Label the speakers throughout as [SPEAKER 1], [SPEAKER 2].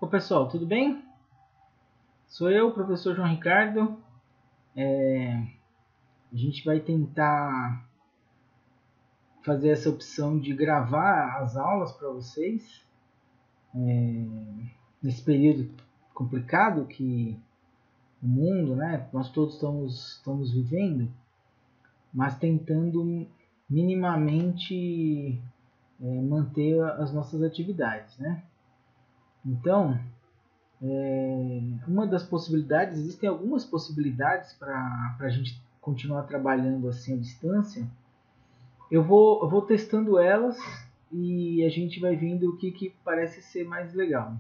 [SPEAKER 1] Ô pessoal, tudo bem? Sou eu, professor João Ricardo. A gente vai tentar fazer essa opção de gravar as aulas para vocês nesse período complicado que o mundo, né? Nós todos estamos vivendo, mas tentando minimamente manter as nossas atividades, né? Então, uma das possibilidades, existem algumas possibilidades para a gente continuar trabalhando assim à distância. Eu vou testando elas e a gente vai vendo o que parece ser mais legal.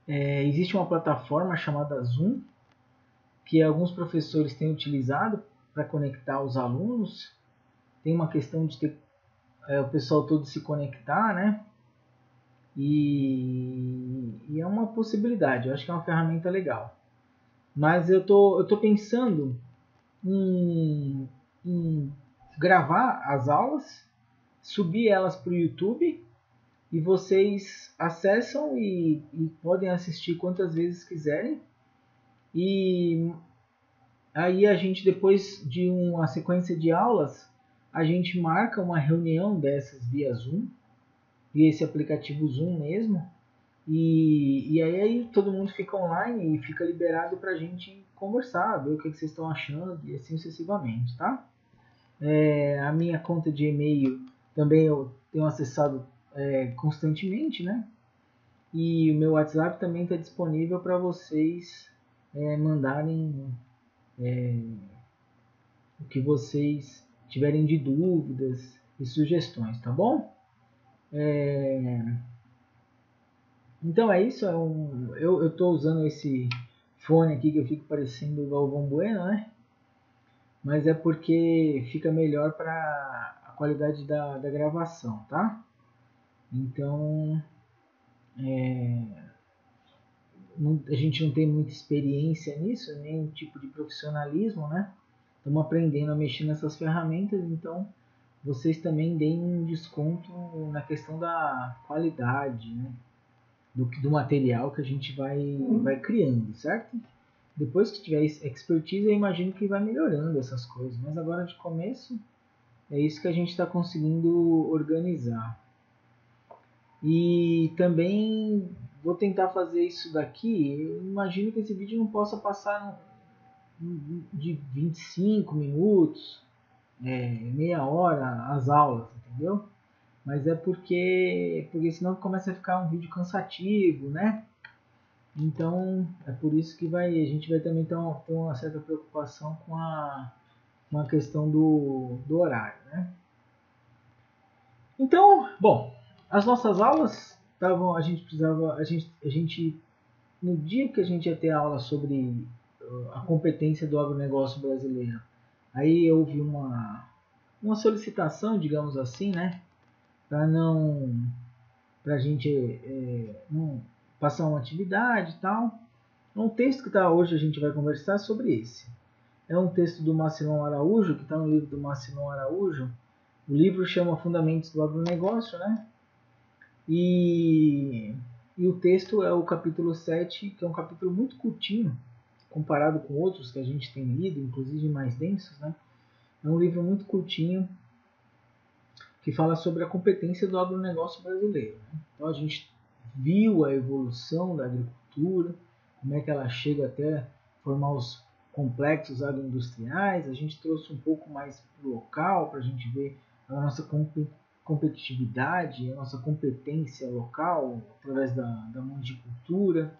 [SPEAKER 1] Existe uma plataforma chamada Zoom, que alguns professores têm utilizado para conectar os alunos. Tem uma questão de ter o pessoal todo se conectar, né? E é uma possibilidade, eu acho que é uma ferramenta legal. Mas eu tô pensando em gravar as aulas, subir elas para o YouTube e vocês acessam e podem assistir quantas vezes quiserem. E aí a gente, depois de uma sequência de aulas, a gente marca uma reunião dessas via Zoom, via esse aplicativo Zoom mesmo. E aí todo mundo fica online e fica liberado para a gente conversar, ver o que vocês estão achando e assim sucessivamente, tá? A minha conta de e-mail também eu tenho acessado constantemente, né? E o meu WhatsApp também está disponível para vocês mandarem o que vocês tiverem de dúvidas e sugestões, tá bom? Então é isso. Eu estou usando esse fone aqui que eu fico parecendo o Galvão Bueno, né? Mas é porque fica melhor para a qualidade da gravação, tá? Então a gente não tem muita experiência nisso, nem tipo de profissionalismo, né? Estamos aprendendo a mexer nessas ferramentas, então vocês também deem um desconto na questão da qualidade, né? do material que a gente vai criando, certo? Depois que tiver expertise, eu imagino que vai melhorando essas coisas, mas agora de começo é isso que a gente está conseguindo organizar. E também vou tentar fazer isso daqui. Eu imagino que esse vídeo não possa passar de 25 minutos, meia hora as aulas, entendeu? Mas é porque senão começa a ficar um vídeo cansativo, né? Então é por isso que a gente vai também ter uma certa preocupação com a questão do horário, né? Então, bom, as nossas aulas estavam, a gente no dia que a gente ia ter aula sobre a competência do agronegócio brasileiro, aí houve uma solicitação, digamos assim, né, para não, para a gente não passar uma atividade e tal. Um texto que está hoje a gente vai conversar sobre esse. É um texto do Macilon Araújo, que está no livro do Macilon Araújo. O livro chama Fundamentos do Agronegócio, né? E o texto é o capítulo 7, que é um capítulo muito curtinho, comparado com outros que a gente tem lido, inclusive mais densos, né? É um livro muito curtinho que fala sobre a competência do agronegócio brasileiro, né? Então a gente viu a evolução da agricultura, como é que ela chega até formar os complexos agroindustriais. A gente trouxe um pouco mais para o local, para a gente ver a nossa competitividade, a nossa competência local através da mundicultura.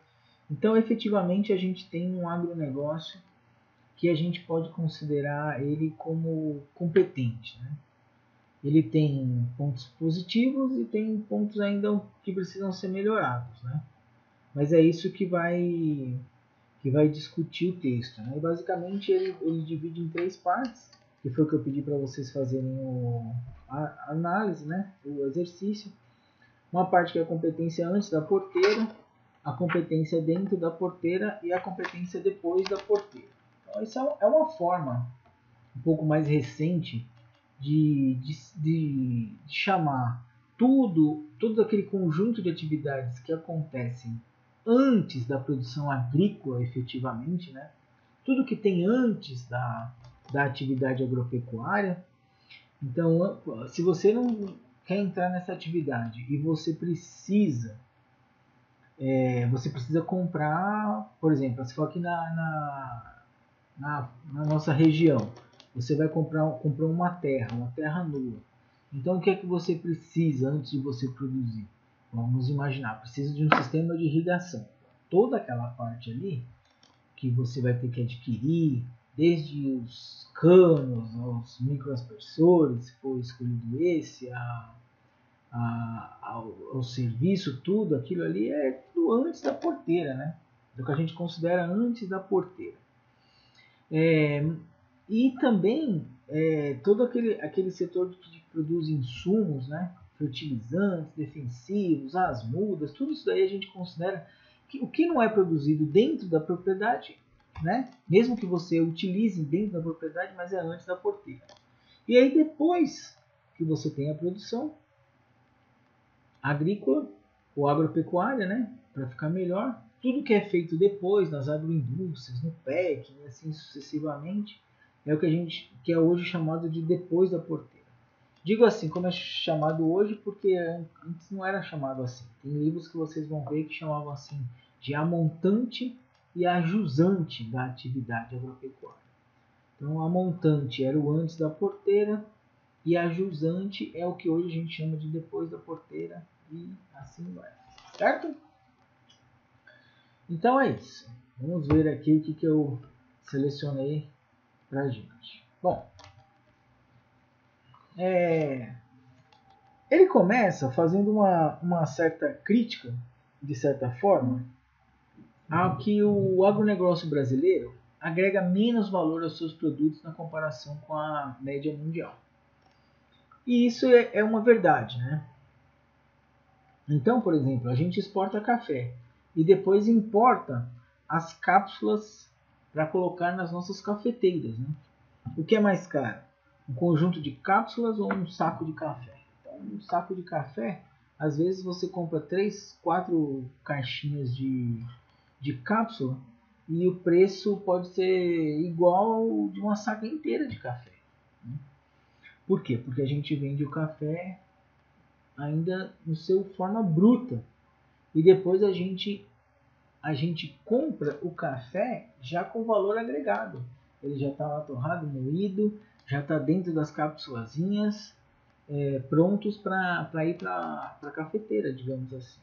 [SPEAKER 1] Então, efetivamente, a gente tem um agronegócio que a gente pode considerar ele como competente, né? Ele tem pontos positivos e tem pontos ainda que precisam ser melhorados, né? Mas é isso que vai discutir o texto, né? E basicamente ele divide em três partes, que foi o que eu pedi para vocês fazerem a análise, né? O exercício. Uma parte que é a competência antes da porteira, a competência dentro da porteira e a competência depois da porteira. Então, isso é uma forma um pouco mais recente de chamar tudo todo aquele conjunto de atividades que acontecem antes da produção agrícola efetivamente, né? Tudo que tem antes da atividade agropecuária. Então, se você não quer entrar nessa atividade e você precisa comprar, por exemplo, se for aqui na nossa região, você vai comprar uma terra nua. Então, o que é que você precisa antes de você produzir? Vamos imaginar, precisa de um sistema de irrigação. Toda aquela parte ali que você vai ter que adquirir, desde os canos, aos microaspersores, se for escolhido esse, ao serviço, tudo aquilo ali é tudo antes da porteira, né? Do que a gente considera antes da porteira. E também todo aquele setor que produz insumos, né? Fertilizantes, defensivos, as mudas, tudo isso daí a gente considera que o que não é produzido dentro da propriedade, né? Mesmo que você utilize dentro da propriedade, mas é antes da porteira. E aí depois que você tem a produção agrícola ou agropecuária, né? Para ficar melhor, tudo que é feito depois nas agroindústrias, no PEC, assim sucessivamente, é o que é hoje chamado de depois da porteira. Digo assim, como é chamado hoje, porque antes não era chamado assim. Tem livros que vocês vão ver que chamavam assim de a montante e a jusante da atividade agropecuária. Então, a montante era o antes da porteira e a jusante é o que hoje a gente chama de depois da porteira e assim vai. Certo? Então é isso. Vamos ver aqui o que eu selecionei pra gente. Bom, ele começa fazendo uma certa crítica, de certa forma, ao que o agronegócio brasileiro agrega menos valor aos seus produtos na comparação com a média mundial. E isso é uma verdade, né? Então, por exemplo, a gente exporta café e depois importa as cápsulas para colocar nas nossas cafeteiras, né? O que é mais caro? Um conjunto de cápsulas ou um saco de café? Então, um saco de café, às vezes você compra 3, 4 caixinhas de cápsula e o preço pode ser igual ao de uma saca inteira de café. Por quê? Porque a gente vende o café ainda no seu forma bruta e depois a gente compra o café já com valor agregado. Ele já está lá torrado, moído, já está dentro das cápsulazinhas, prontos para ir para a cafeteira, digamos assim.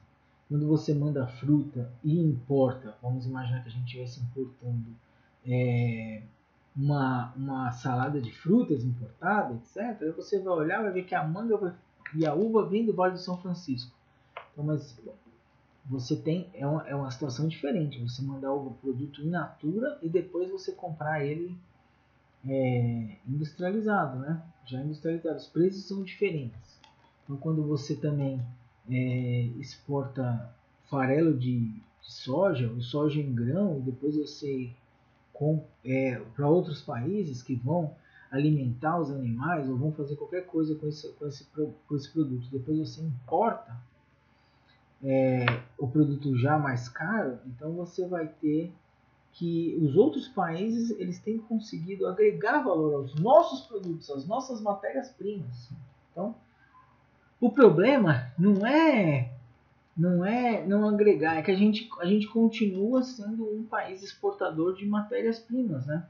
[SPEAKER 1] Quando você manda fruta e importa, vamos imaginar que a gente estivesse importando uma salada de frutas importada, etc. Aí você vai olhar e vai ver que a manga e a uva vêm do Vale do São Francisco. Então, mas você tem é uma situação diferente. Você mandar o produto in natura e depois você comprar ele industrializado, né? Já industrializado. Os preços são diferentes. Então, quando você também exporta farelo de soja, ou soja em grão, e depois você para outros países que vão alimentar os animais ou vão fazer qualquer coisa com esse produto, depois você importa o produto já mais caro, então você vai ter que os outros países eles têm conseguido agregar valor aos nossos produtos, às nossas matérias-primas. Então, o problema não agregar, é que a gente continua sendo um país exportador de matérias-primas, né?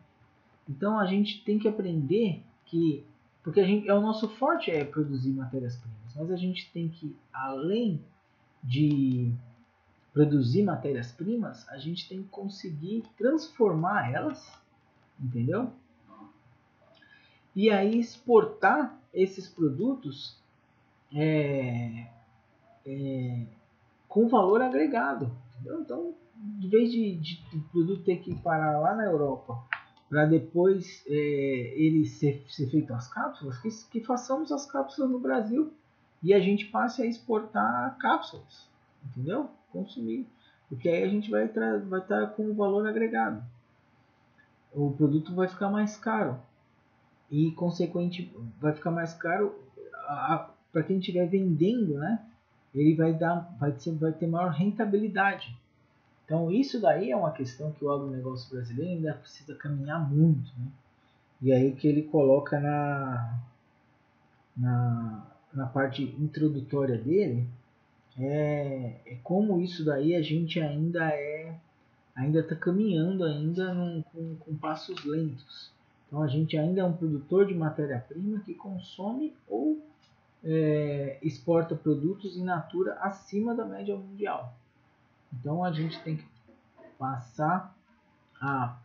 [SPEAKER 1] Então a gente tem que aprender que, porque o nosso forte é produzir matérias-primas, mas a gente tem que, além de produzir matérias-primas, a gente tem que conseguir transformar elas, entendeu? E aí exportar esses produtos com valor agregado, entendeu? Então, de vez de o produto ter que parar lá na Europa para depois ele ser feito as cápsulas, que façamos as cápsulas no Brasil e a gente passe a exportar cápsulas, entendeu? Consumir, porque aí a gente vai estar com o valor agregado. O produto vai ficar mais caro e, consequente, vai ficar mais caro para quem estiver vendendo, né? ele vai ter maior rentabilidade. Então isso daí é uma questão que o agronegócio brasileiro ainda precisa caminhar muito, né? E aí que ele coloca na parte introdutória dele, é como isso daí a gente ainda está caminhando ainda com passos lentos. Então a gente ainda é um produtor de matéria-prima que consome ou exporta produtos in natura acima da média mundial. Então a gente tem que passar a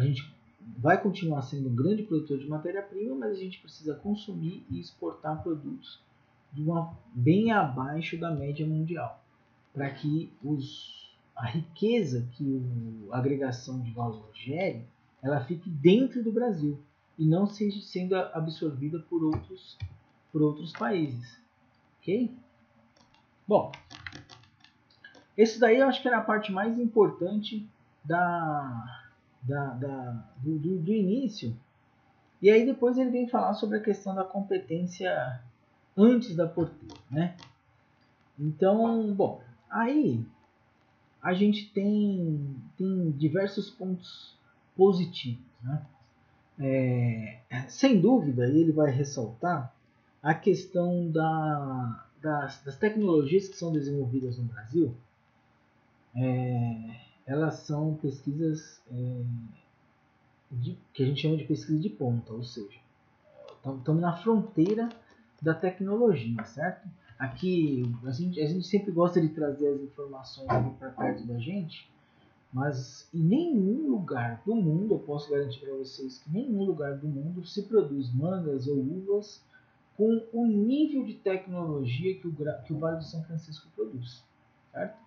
[SPEAKER 1] gente vai continuar sendo um grande produtor de matéria-prima, mas a gente precisa consumir e exportar produtos bem abaixo da média mundial, para que a riqueza que a agregação de valor gere, ela fique dentro do Brasil e não seja sendo absorvida por outros países, ok? Bom, esse daí eu acho que era a parte mais importante do início. E aí depois ele vem falar sobre a questão da competência antes da porteira, né? Então, bom, aí a gente tem diversos pontos positivos, né? Sem dúvida, ele vai ressaltar a questão das tecnologias que são desenvolvidas no Brasil. Elas são pesquisas que a gente chama de pesquisa de ponta, ou seja, estamos na fronteira da tecnologia, certo? Aqui a gente sempre gosta de trazer as informações para perto da gente, mas em nenhum lugar do mundo, eu posso garantir para vocês que em nenhum lugar do mundo se produz mangas ou uvas com o nível de tecnologia que o Vale do São Francisco produz, certo?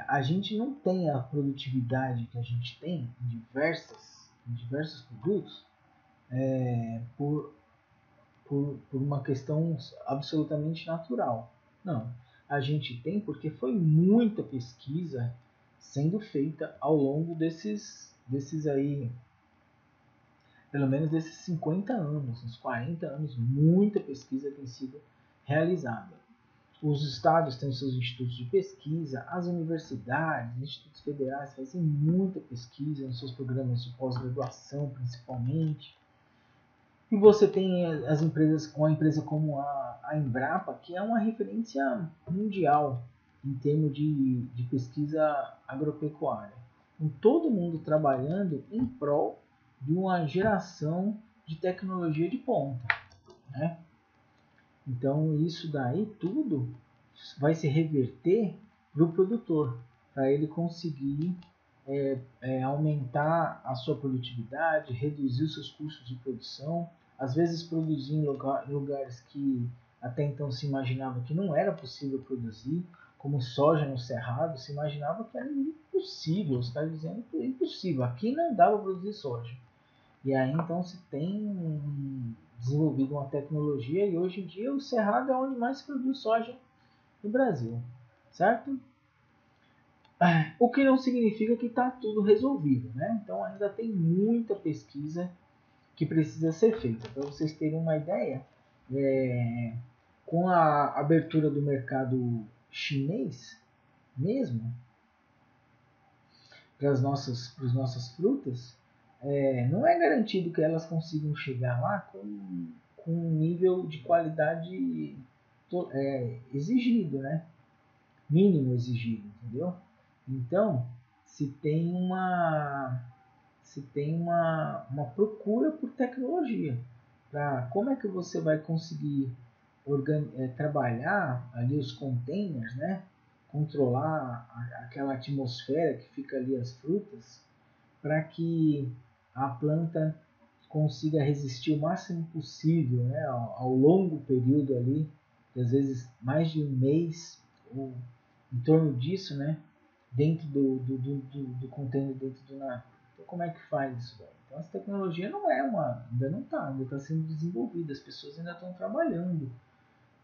[SPEAKER 1] A gente não tem a produtividade que a gente tem em diversos produtos por uma questão absolutamente natural. Não, a gente tem porque foi muita pesquisa sendo feita ao longo desses aí, pelo menos desses 50 anos, uns 40 anos, muita pesquisa tem sido realizada. Os estados têm seus institutos de pesquisa, as universidades, institutos federais fazem muita pesquisa nos seus programas de pós-graduação, principalmente. E você tem as empresas, uma empresa como a Embrapa, que é uma referência mundial em termos de pesquisa agropecuária. Com todo mundo trabalhando em prol de uma geração de tecnologia de ponta, né? Então isso daí tudo vai se reverter para o produtor, para ele conseguir aumentar a sua produtividade, reduzir os seus custos de produção, às vezes produzir em lugares que até então se imaginava que não era possível produzir, como soja no Cerrado, se imaginava que era impossível, você está dizendo que é impossível, aqui não dá para produzir soja. E aí então se tem desenvolvido uma tecnologia e hoje em dia o Cerrado é onde mais se produz soja no Brasil, certo? O que não significa que está tudo resolvido, né? Então ainda tem muita pesquisa que precisa ser feita. Para vocês terem uma ideia, com a abertura do mercado chinês mesmo, para as nossas frutas, não é garantido que elas consigam chegar lá com um nível de qualidade exigido, né? Mínimo exigido, entendeu? Então, se tem uma procura por tecnologia. Como é que você vai conseguir trabalhar ali os containers, né? Controlar aquela atmosfera que fica ali as frutas, para que a planta consiga resistir o máximo possível, né? Ao longo período ali, às vezes mais de um mês, ou em torno disso, né? Dentro do container, dentro do navio. Então, como é que faz isso daí? Então, essa tecnologia ainda está sendo desenvolvida, as pessoas ainda estão trabalhando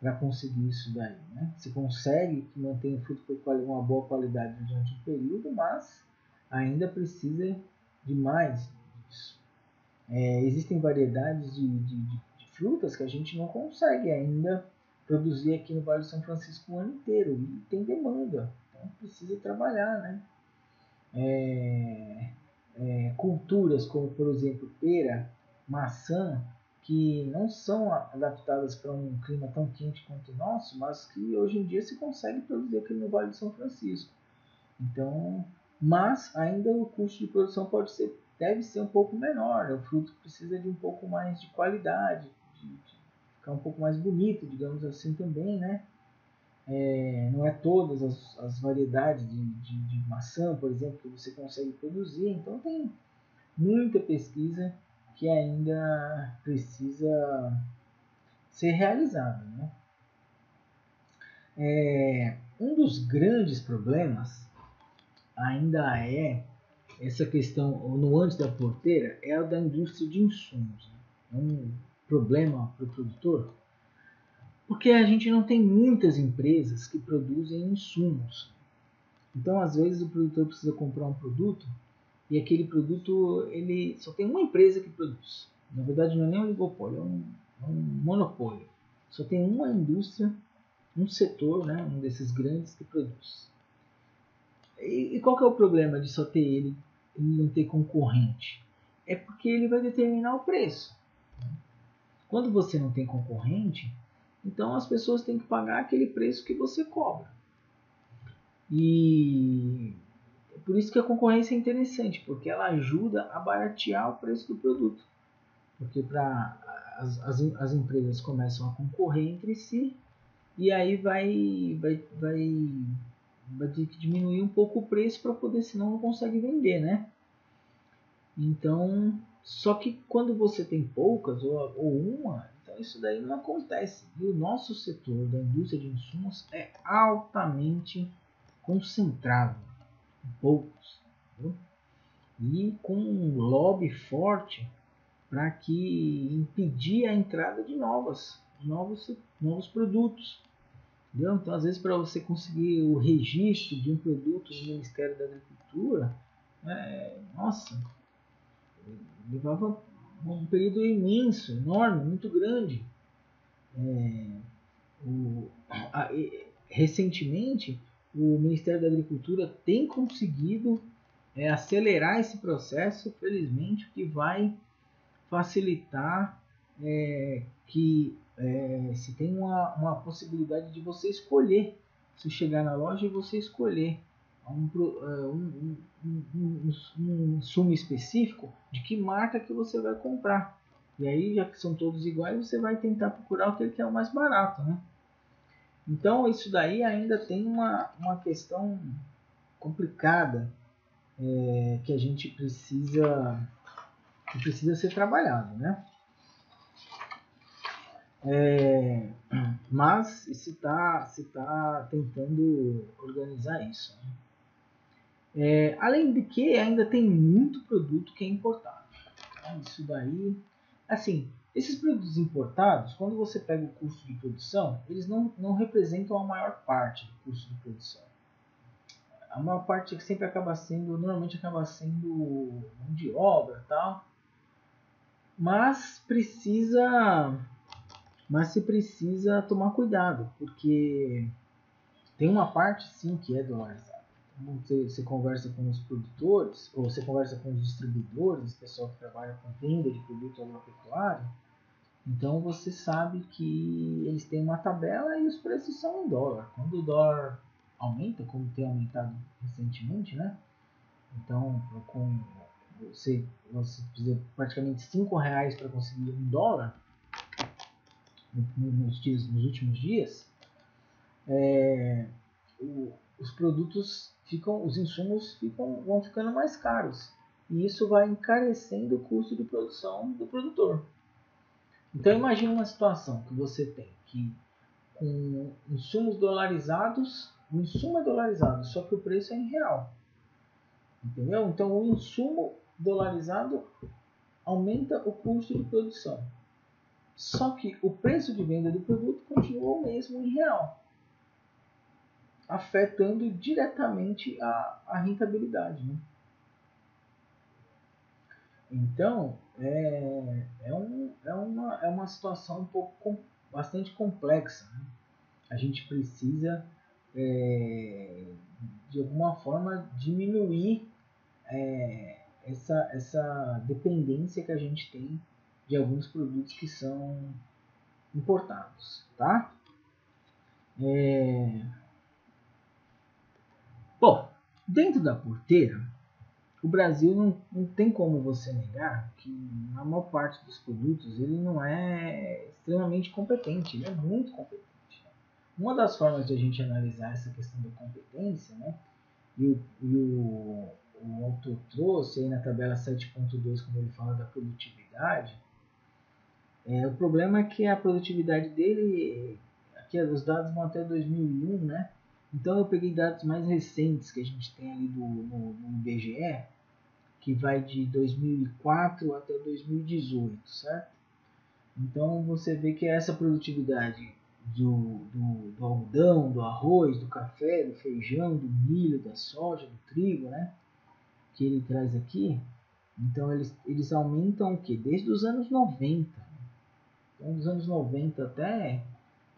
[SPEAKER 1] para conseguir isso daí, né? Se consegue que mantenha o fruto por uma boa qualidade durante um período, mas ainda precisa de mais disso. Existem variedades de frutas que a gente não consegue ainda produzir aqui no Vale do São Francisco o ano inteiro e tem demanda, então precisa trabalhar, né? Culturas como, por exemplo, pera, maçã, que não são adaptadas para um clima tão quente quanto o nosso, mas que hoje em dia se consegue produzir aqui no Vale do São Francisco. Então, mas ainda o custo de produção deve ser um pouco menor. O fruto precisa de um pouco mais de qualidade, de ficar um pouco mais bonito, digamos assim também, né? Não é todas as variedades de maçã, por exemplo, que você consegue produzir. Então tem muita pesquisa que ainda precisa ser realizada, né? Um dos grandes problemas ainda é essa questão, no antes da porteira, é a da indústria de insumos. Né? É um problema para o produtor, porque a gente não tem muitas empresas que produzem insumos. Então, às vezes, o produtor precisa comprar um produto e aquele produto ele só tem uma empresa que produz. Na verdade, não é nem um oligopólio, é um monopólio. Só tem uma indústria, um setor, né, um desses grandes que produz. E qual que é o problema de só ter ele e não ter concorrente? É porque ele vai determinar o preço. Quando você não tem concorrente, então as pessoas têm que pagar aquele preço que você cobra. E é por isso que a concorrência é interessante, porque ela ajuda a baratear o preço do produto. Porque as empresas começam a concorrer entre si e aí vai ter que diminuir um pouco o preço para poder, senão não consegue vender, né? Então, só que quando você tem poucas ou uma, então isso daí não acontece. E o nosso setor da indústria de insumos é altamente concentrado, em poucos, viu? E com um lobby forte para que impedir a entrada de novos produtos. Entendeu? Então, às vezes, para você conseguir o registro de um produto no Ministério da Agricultura, nossa, levava um período imenso, enorme, muito grande. O, a, Recentemente, o Ministério da Agricultura tem conseguido acelerar esse processo, felizmente, que vai facilitar que se tem uma possibilidade de você escolher, se chegar na loja e você escolher um insumo específico de que marca que você vai comprar. E aí, já que são todos iguais, você vai tentar procurar aquele que é o mais barato, né? Então, isso daí ainda tem uma questão complicada que a gente precisa ser trabalhado, né? Mas se tá tentando organizar isso. Além de que ainda tem muito produto que é importado. Isso daí, assim, esses produtos importados, quando você pega o custo de produção, eles não representam a maior parte do custo de produção. A maior parte sempre normalmente acaba sendo mão de obra, tal. Mas se precisa tomar cuidado, porque tem uma parte sim que é dolarizada. Você conversa com os produtores, ou você conversa com os distribuidores, o pessoal que trabalha com venda de produto agropecuário, então você sabe que eles têm uma tabela e os preços são em dólar. Quando o dólar aumenta, como tem aumentado recentemente, né? Então, você precisa praticamente R$ 5 para conseguir $1 nos últimos dias, os produtos os insumos vão ficando mais caros. E isso vai encarecendo o custo de produção do produtor. Então imagine uma situação que você tem que com insumos dolarizados, o insumo é dolarizado, só que o preço é em real. Entendeu? Então o insumo dolarizado aumenta o custo de produção. Só que o preço de venda do produto continua o mesmo em real, afetando diretamente a rentabilidade. Né? Então, é uma situação bastante complexa. Né? a gente precisa, de alguma forma, diminuir essa dependência que a gente tem de alguns produtos que são importados, tá? Bom, dentro da porteira, o Brasil não tem como você negar que na maior parte dos produtos ele não é extremamente competente, ele é muito competente. Uma das formas de a gente analisar essa questão da competência, né, o autor trouxe aí na tabela 7.2, quando ele fala da produtividade, o problema é que a produtividade dele, aqui os dados vão até 2001, né? Então eu peguei dados mais recentes que a gente tem ali no IBGE, que vai de 2004 até 2018, certo? Então você vê que essa produtividade do algodão, do arroz, do café, do feijão, do milho, da soja, do trigo, né? Que ele traz aqui. Então eles aumentam o que? Desde os anos 90. Então dos anos 90 até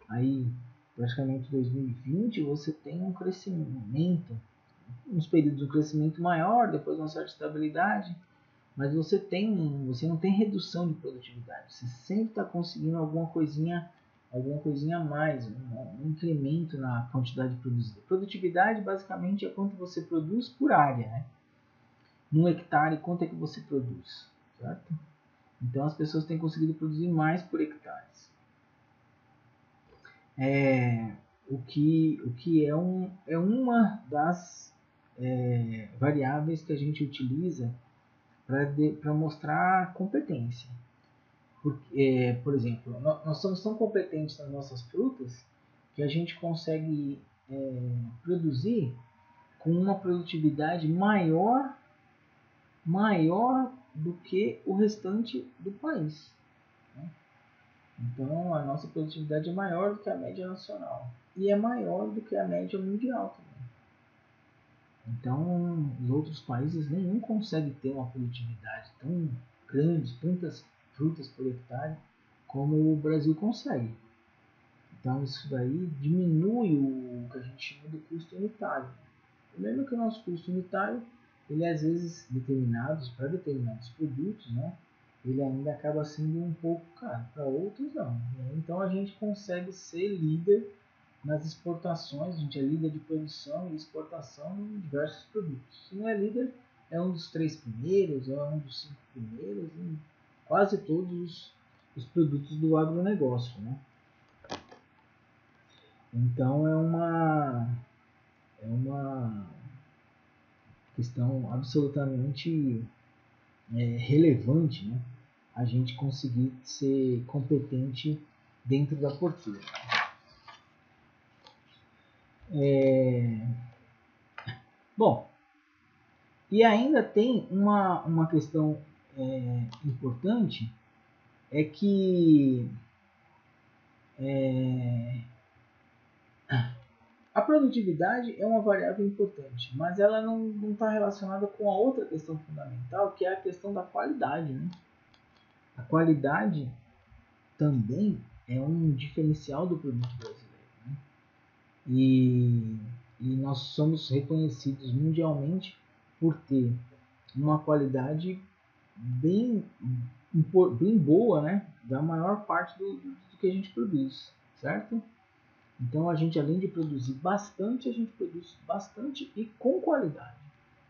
[SPEAKER 1] aí praticamente 2020 você tem um crescimento, uns períodos de um crescimento maior, depois uma certa estabilidade, mas você não tem redução de produtividade, você sempre está conseguindo alguma coisinha a mais, um incremento na quantidade produzida. Produtividade basicamente é quanto você produz por área, né? Num hectare, quanto é que você produz, certo? Então as pessoas têm conseguido produzir mais por hectares. O que é uma das variáveis que a gente utiliza para mostrar competência. Por exemplo, nós somos tão competentes nas nossas frutas que a gente consegue produzir com uma produtividade maior do que o restante do país, né? Então a nossa produtividade é maior do que a média nacional e é maior do que a média mundial também. Então os outros países nenhum consegue ter uma produtividade tão grande, tantas frutas por hectare como o Brasil consegue. Então isso daí diminui o que a gente chama de custo unitário. Lembra que o nosso custo unitário, ele às vezes para determinados produtos, né, ele ainda acaba sendo um pouco caro, para outros não, né? Então a gente consegue ser líder nas exportações, a gente é líder de produção e exportação em diversos produtos. Se não é líder, é um dos 3 primeiros, é um dos 5 primeiros em quase todos os produtos do agronegócio, né? Então é uma questão absolutamente relevante, né? A gente conseguir ser competente dentro da porteira. Bom, e ainda tem uma questão importante, é que a produtividade é uma variável importante, mas ela não está relacionada com a outra questão fundamental, que é a questão da qualidade, né? A qualidade também é um diferencial do produto brasileiro, né? E nós somos reconhecidos mundialmente por ter uma qualidade bem, bem boa, né? Da maior parte do que a gente produz, certo? Então a gente, além de produzir bastante, a gente produz bastante e com qualidade.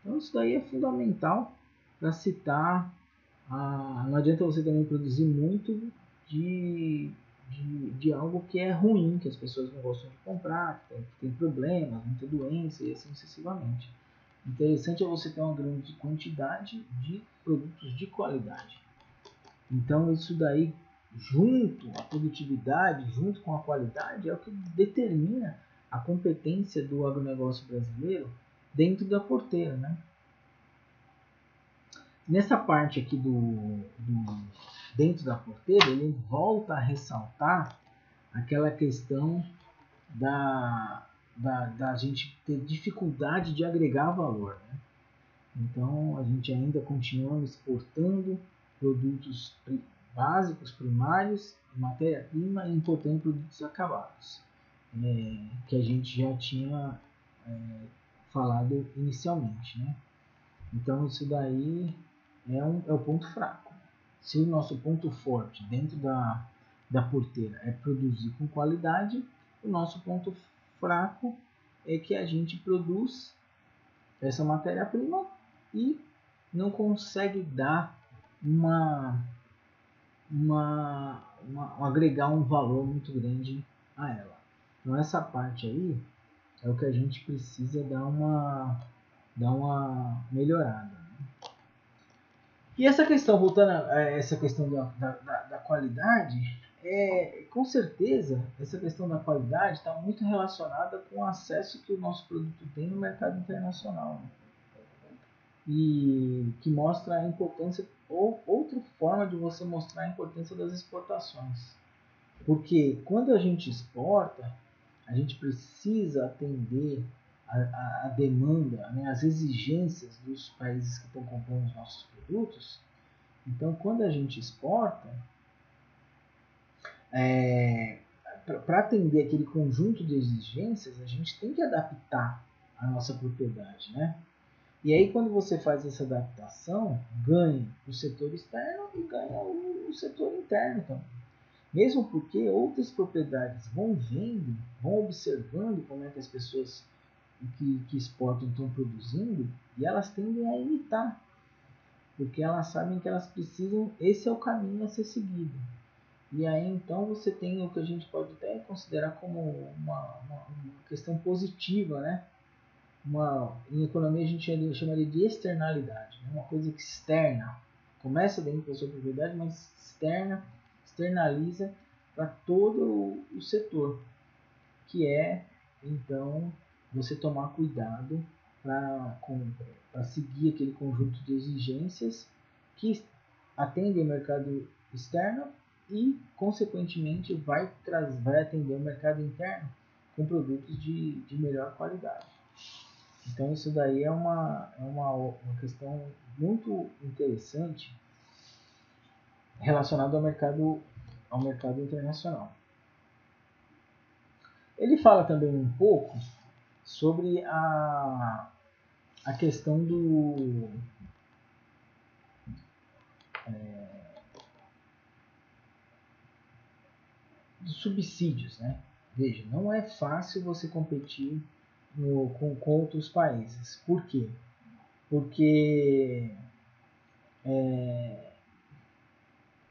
[SPEAKER 1] Então isso daí é fundamental para citar. Não adianta você também produzir muito de algo que é ruim, que as pessoas não gostam de comprar, que tem problemas, muita doença e assim sucessivamente. Interessante é você ter uma grande quantidade de produtos de qualidade. Então isso daí, junto à produtividade, junto com a qualidade, é o que determina a competência do agronegócio brasileiro dentro da porteira, né? Nessa parte aqui dentro da porteira, ele volta a ressaltar aquela questão da gente ter dificuldade de agregar valor, né? Então a gente ainda continua exportando produtos básicos, primários, matéria-prima e importando produtos acabados. que a gente já tinha falado inicialmente, né? Então isso daí é o ponto fraco. Se o nosso ponto forte dentro da porteira é produzir com qualidade, o nosso ponto fraco é que a gente produz essa matéria-prima e não consegue dar agregar um valor muito grande a ela. Então essa parte aí é o que a gente precisa dar uma melhorada. E essa questão, voltando a essa questão da qualidade, com certeza essa questão da qualidade está muito relacionada com o acesso que o nosso produto tem no mercado internacional. Né? E que mostra a importância, ou outra forma de você mostrar a importância das exportações. Porque quando a gente exporta, a gente precisa atender a demanda, né, as exigências dos países que estão comprando os nossos produtos. Então, quando a gente exporta, para atender aquele conjunto de exigências, a gente tem que adaptar a nossa propriedade, né? E aí, quando você faz essa adaptação, ganha o setor externo e ganha o setor interno também. Mesmo porque outras propriedades vão vendo, vão observando como é que as pessoas que exportam estão produzindo e elas tendem a imitar, porque elas sabem que elas precisam, esse é o caminho a ser seguido. E aí então você tem o que a gente pode até considerar como uma questão positiva, né? Em economia a gente chamaria de externalidade, né? Uma coisa que externa, começa dentro da sua propriedade, mas externaliza para todo o setor, que é então você tomar cuidado para seguir aquele conjunto de exigências que atendem o mercado externo e, consequentemente, vai atender o mercado interno com produtos de melhor qualidade. Então isso daí é uma questão muito interessante relacionada ao mercado internacional. Ele fala também um pouco sobre a questão dos subsídios, né? Veja, não é fácil você competir com outros países. Por quê? Porque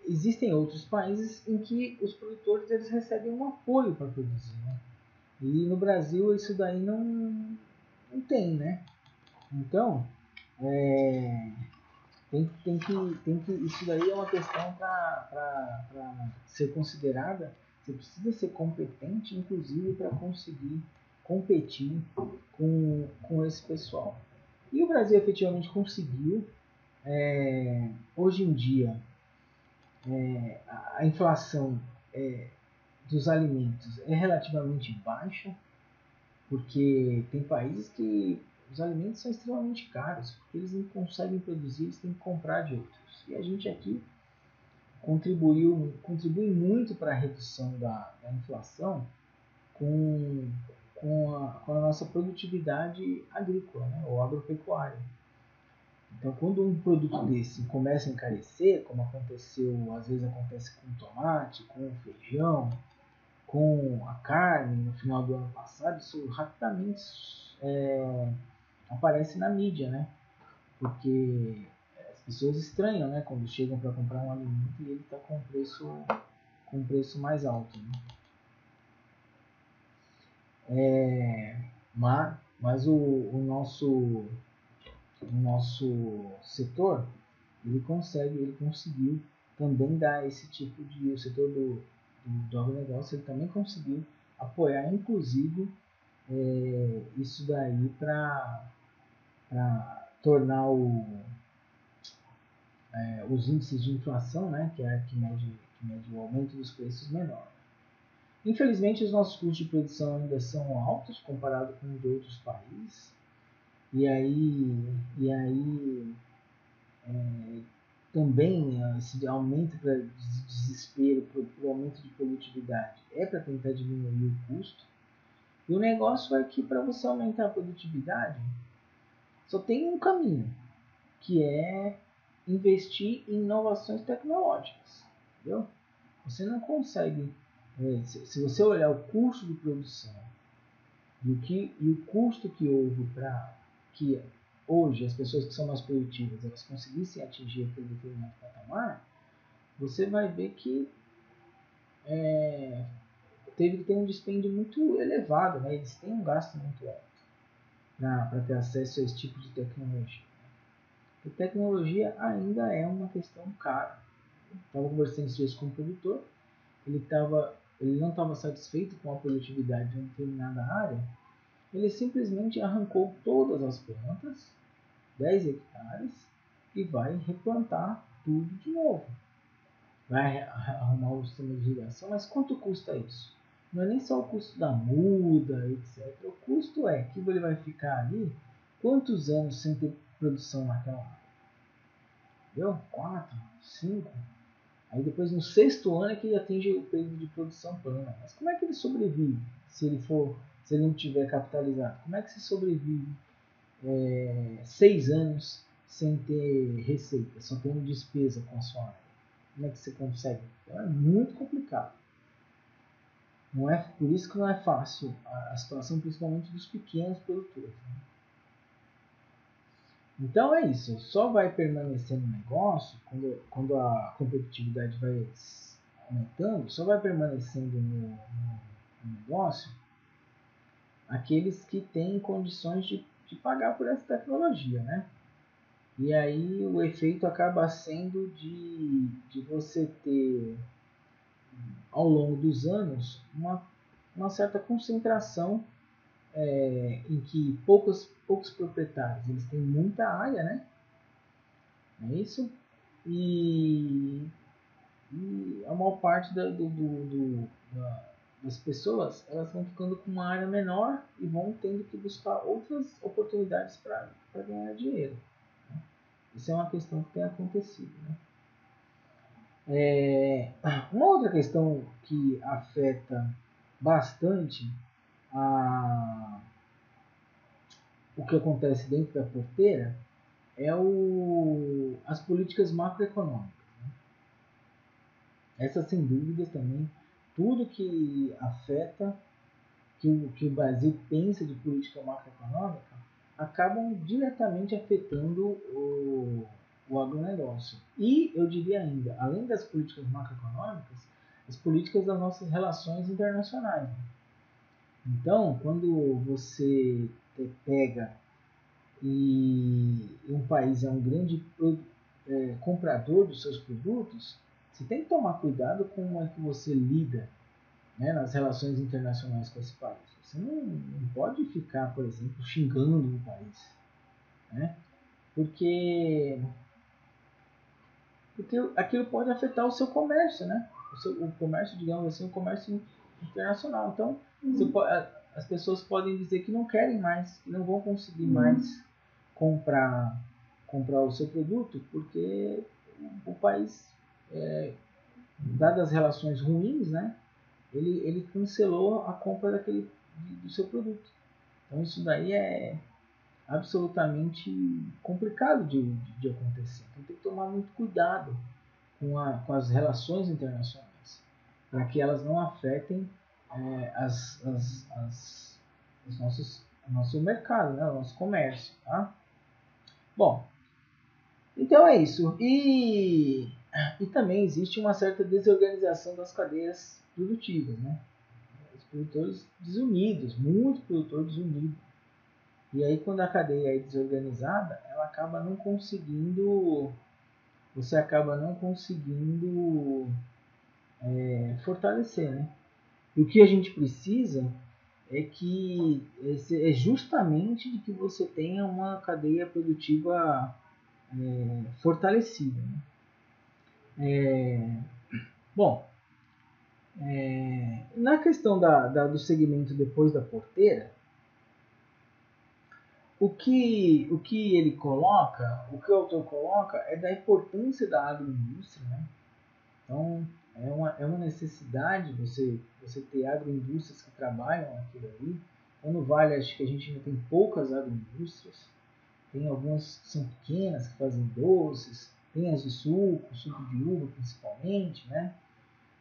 [SPEAKER 1] existem outros países em que os produtores eles recebem um apoio para produzir, né? E no Brasil isso daí não tem, né? Então, isso daí é uma questão para ser considerada. Você precisa ser competente, inclusive, para conseguir competir com esse pessoal. E o Brasil efetivamente conseguiu. Hoje em dia, a inflação dos alimentos é relativamente baixa, porque tem países que os alimentos são extremamente caros, porque eles não conseguem produzir, eles têm que comprar de outros. E a gente aqui contribui muito para a redução da inflação com, com a nossa produtividade agrícola, né, ou agropecuária. Então, quando um produto desse começa a encarecer, como às vezes acontece com o tomate, com o feijão, com a carne no final do ano passado, isso rapidamente aparece na mídia, né? Porque as pessoas estranham, né? Quando chegam para comprar um alimento e ele está com preço mais alto. Né? Mas o nosso setor ele conseguiu também dar esse tipo de, o setor do agronegócio ele também conseguiu apoiar inclusive isso daí para tornar os índices de inflação, né, que mede o aumento dos preços menor. Infelizmente os nossos custos de produção ainda são altos comparado com os de outros países e aí também esse aumento de desespero por aumento de produtividade é para tentar diminuir o custo, E o negócio é que para você aumentar a produtividade, só tem um caminho, que é investir em inovações tecnológicas. Entendeu? Você não consegue, se você olhar o custo de produção e o custo que houve para que hoje as pessoas que são mais produtivas elas conseguissem atingir aquele determinado patamar, você vai ver que teve que ter um dispêndio muito elevado, né? Eles têm um gasto muito alto para ter acesso a esse tipo de tecnologia. E tecnologia ainda é uma questão cara. Estava conversando esses dias com um produtor, ele não estava satisfeito com a produtividade de uma determinada área, ele simplesmente arrancou todas as plantas, 10 hectares, e vai replantar tudo de novo. Vai arrumar o sistema de irrigação, mas quanto custa isso? Não é nem só o custo da muda, etc. O custo é que ele vai ficar ali quantos anos sem ter produção naquela área? Entendeu? 4, 5. Aí depois no sexto ano é que ele atinge o período de produção plena. Mas como é que ele sobrevive se ele não tiver capitalizado? Como é que se sobrevive 6 anos sem ter receita, só tendo despesa com a sua área? Como é que você consegue? Então é muito complicado. Não é, por isso que não é fácil a situação, principalmente dos pequenos produtores. Né? Então é isso, só vai permanecer no negócio quando a competitividade vai aumentando, só vai permanecendo no negócio aqueles que têm condições de pagar por essa tecnologia, né? E aí o efeito acaba sendo de você ter, ao longo dos anos, uma certa concentração em que poucos proprietários eles têm muita área, né? É isso? E a maior parte das pessoas elas vão ficando com uma área menor e vão tendo que buscar outras oportunidades para ganhar dinheiro. Né? Isso é uma questão que tem acontecido. Né? Uma outra questão que afeta bastante o que acontece dentro da porteira é as políticas macroeconômicas. Né? Essas, sem dúvidas, também, tudo que afeta, que o Brasil pensa de política macroeconômica, acabam diretamente afetando o agronegócio. E, eu diria ainda, além das políticas macroeconômicas, as políticas das nossas relações internacionais. Então, quando você pega e um país é um grande comprador dos seus produtos, você tem que tomar cuidado com como é que você lida, né, nas relações internacionais com esse país. Você não pode ficar, por exemplo, xingando o país, né? Porque aquilo pode afetar o seu comércio, né? O comércio, digamos assim, o comércio internacional. Então, as pessoas podem dizer que não querem mais, que não vão conseguir mais comprar o seu produto, porque o país, dadas as relações ruins, né, ele cancelou a compra do seu produto. Então isso daí é absolutamente complicado de acontecer. Então tem que tomar muito cuidado com as relações internacionais, para que elas não afetem o nosso mercado, né, o nosso comércio. Tá? Bom, então é isso. E também existe uma certa desorganização das cadeias produtivas. Né? Os produtores desunidos, muito produtor desunido. E aí quando a cadeia é desorganizada, ela acaba não conseguindo, você acaba não conseguindo fortalecer, né? E o que a gente precisa é justamente de que você tenha uma cadeia produtiva fortalecida. Né? Bom, na questão do segmento depois da porteira, o que ele coloca, o que o autor coloca é da importância da agroindústria, né? Então é uma necessidade você ter agroindústrias que trabalham aquilo ali, Então, no Vale, acho que a gente ainda tem poucas agroindústrias. Tem algumas que são pequenas, que fazem doces. Tem as de suco de uva principalmente, né?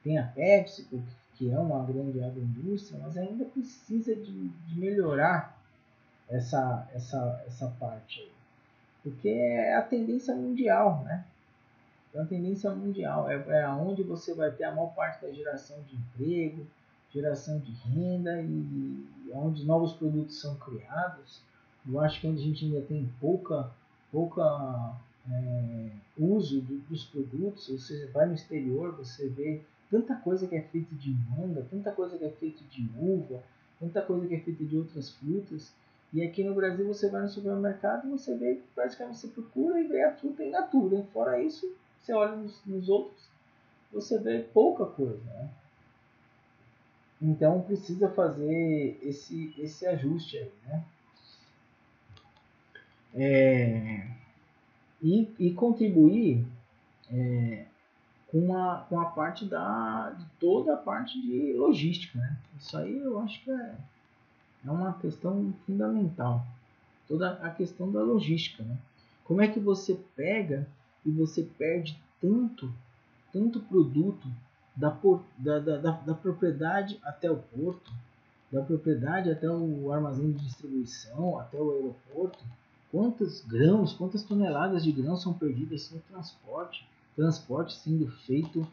[SPEAKER 1] Tem a PepsiCo, que é uma grande agroindústria, mas ainda precisa de melhorar essa parte aí. Porque é a tendência mundial, né? Então, a tendência mundial é onde você vai ter a maior parte da geração de emprego, geração de renda e onde novos produtos são criados. Eu acho que onde a gente ainda tem pouca uso dos produtos. Você vai no exterior, você vê tanta coisa que é feita de manga, tanta coisa que é feita de uva, tanta coisa que é feita de outras frutas. E aqui no Brasil você vai no supermercado e você vê, praticamente você procura e vê a fruta in natura. Fora isso, você olha nos outros, você vê pouca coisa, né? Então precisa fazer esse ajuste aí, né? E contribuir com a parte de toda a parte de logística, né? Isso aí eu acho que é uma questão fundamental. Toda a questão da logística, né? Como é que você pega e você perde tanto produto da propriedade até o porto, da propriedade até o armazém de distribuição, até o aeroporto? Quantos grãos, quantas toneladas de grãos são perdidas no transporte sendo feito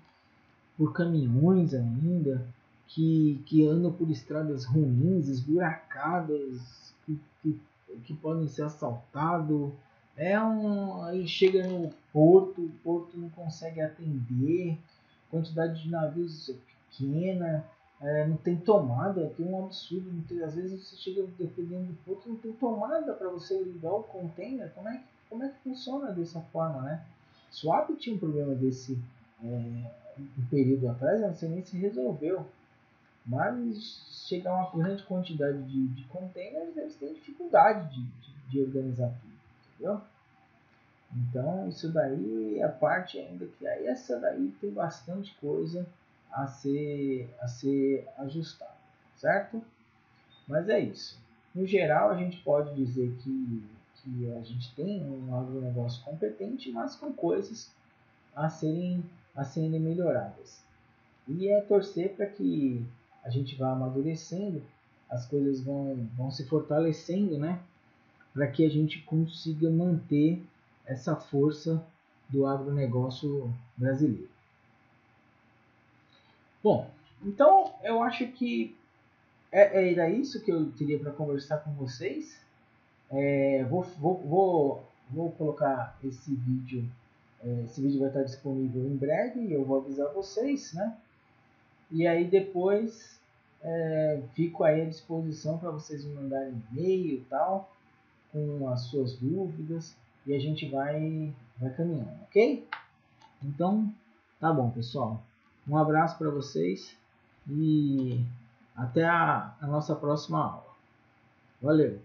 [SPEAKER 1] por caminhões ainda, que andam por estradas ruins, esburacadas, que podem ser assaltados. Aí chega no porto, o porto não consegue atender, quantidade de navios é pequena, não tem tomada, tem um absurdo. Às vezes você chega dependendo do porto, não tem tomada para você ligar o container. Como é que funciona dessa forma, né? Swap tinha um problema desse um período atrás, eu não sei nem se resolveu. Mas chegar a uma grande quantidade de containers, eles têm dificuldade de organizar tudo, entendeu? Então isso daí é a parte ainda que aí essa daí tem bastante coisa a ser ajustada, certo? Mas é isso. No geral a gente pode dizer que a gente tem um agronegócio competente, mas com coisas a serem, a serem melhoradas. E é torcer para que a gente vá amadurecendo, as coisas vão se fortalecendo, né? Para que a gente consiga manter essa força do agronegócio brasileiro. Bom, então eu acho que era isso que eu teria para conversar com vocês. Vou colocar esse vídeo. Esse vídeo vai estar disponível em breve e eu vou avisar vocês, né? E aí depois fico aí à disposição para vocês me mandarem e-mail e tal, com as suas dúvidas, e a gente vai caminhando, ok? Então, tá bom, pessoal. Um abraço para vocês e até a nossa próxima aula. Valeu!